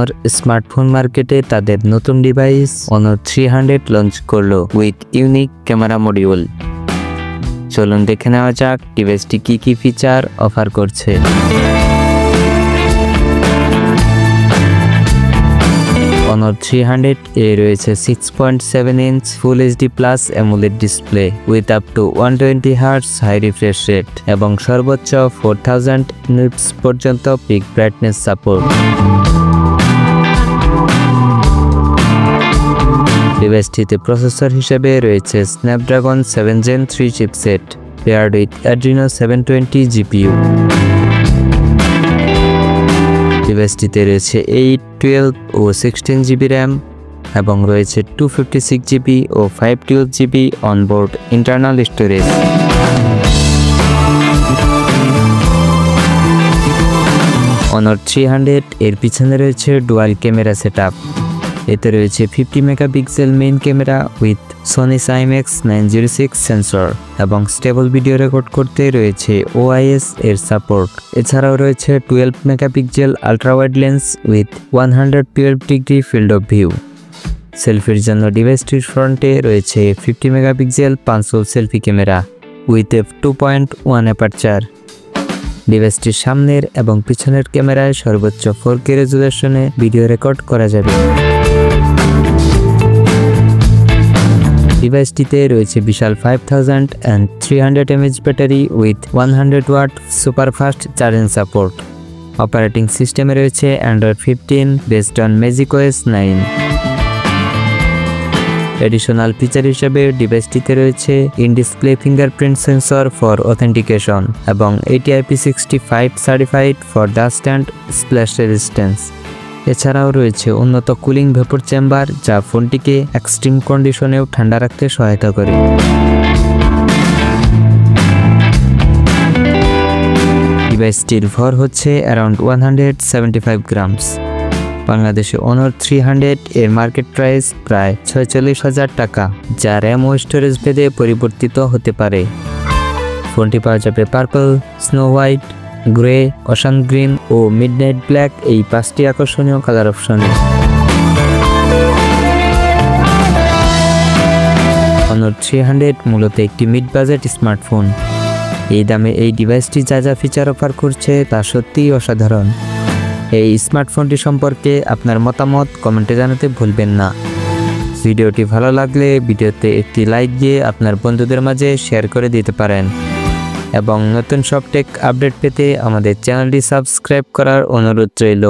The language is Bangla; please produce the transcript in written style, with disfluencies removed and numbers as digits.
Honor স্মার্টফোন মার্কেটে তাদের নতুন ডিভাইস Honor 300 লঞ্চ করলো উইথ ইউনিক ক্যামেরা মডিউল। চলুন দেখে নেওয়া যাক ডিভাইসটি কি ফিচার অফার করছে। Honor 300 এ রয়েছে 6.7 inch full HD plus AMOLED display with up to 120 Hz high refresh rate এবং সর্বোচ্চ 4000 নিটস পর্যন্ত পিক ব্রাইটনেস সাপোর্ট। ডিভাইসটিতে প্রসেসর হিসেবে রয়েছে Snapdragon 7 Gen 3 chipset paired with Adreno 720 GPU। ডিভাইসটিতে রয়েছে 8, 12 ও 16 GB র্যাম এবং রয়েছে 256 GB ও 512 GB onboard internal storage. Honor 300 এর পিছনে রয়েছে ডুয়াল ক্যামেরা সেটআপ। এতে রয়েছে 50 megapixel main camera with Sony IMX 906 sensor এবং স্টেবল ভিডিও রেকর্ড করতে রয়েছে OIS এর সাপোর্ট। এছাড়াও রয়েছে 12 megapixel ultra wide lens with 112 degree field of view. সেলফির জন্য ডিভাইসটির ফ্রন্টে রয়েছে 50 মেগাপিক্সেল পাঁচল selfie camera with f2.1 aperture. ডিভাইসটির সামনের এবং পিছনের ক্যামেরায় সর্বোচ্চ 4K রেজুলেশনে ভিডিও রেকর্ড করা যাবে। ডিভাইসটিতে রয়েছে বিশাল 5300 mAh battery with 100 watt superfast charging support. Operating সিস্টেমে রয়েছে Android 15 based on Magic OS 9। Additional feature হিসেবে ডিভাইসটিতে রয়েছে in display fingerprint sensor for authentication এবং ATIP65 certified for dust and splash resistance. এছাড়াও রয়েছে উন্নত কুলিং ভেপর চেম্বার যা ফোনটিকে এক্সট্রিম কন্ডিশনেও ঠান্ডা রাখতে সহায়তা করে। ডিভাইসটির ভর হচ্ছে অ্যারাউন্ড 175 গ্রামস। বাংলাদেশে Honor 300 এর মার্কেট প্রাইস প্রায় 46,000 টাকা, যা র্যাম ও স্টোরেজ ভেদে পরিবর্তিত হতে পারে। ফোনটি পাওয়া যাবে purple, snow white, grey, ocean green ও মিডনাইট ব্ল্যাক এই 5টি আকর্ষণীয় কালার অপশনে। Honor 300 মূলত একটি মিড বাজেট স্মার্টফোন। এই দামে এই ডিভাইসটি যা ফিচার অফার করছে তা সত্যিই অসাধারণ। এই স্মার্টফোনটি সম্পর্কে আপনার মতামত কমেন্টে জানাতে ভুলবেন না। ভিডিওটি ভালো লাগলে ভিডিওতে একটি লাইক দিয়ে আপনার বন্ধুদের মাঝে শেয়ার করে দিতে পারেন এবং নতুন সব টেক আপডেট পেতে আমাদের চ্যানেলটি সাবস্ক্রাইব করার অনুরোধ রইল।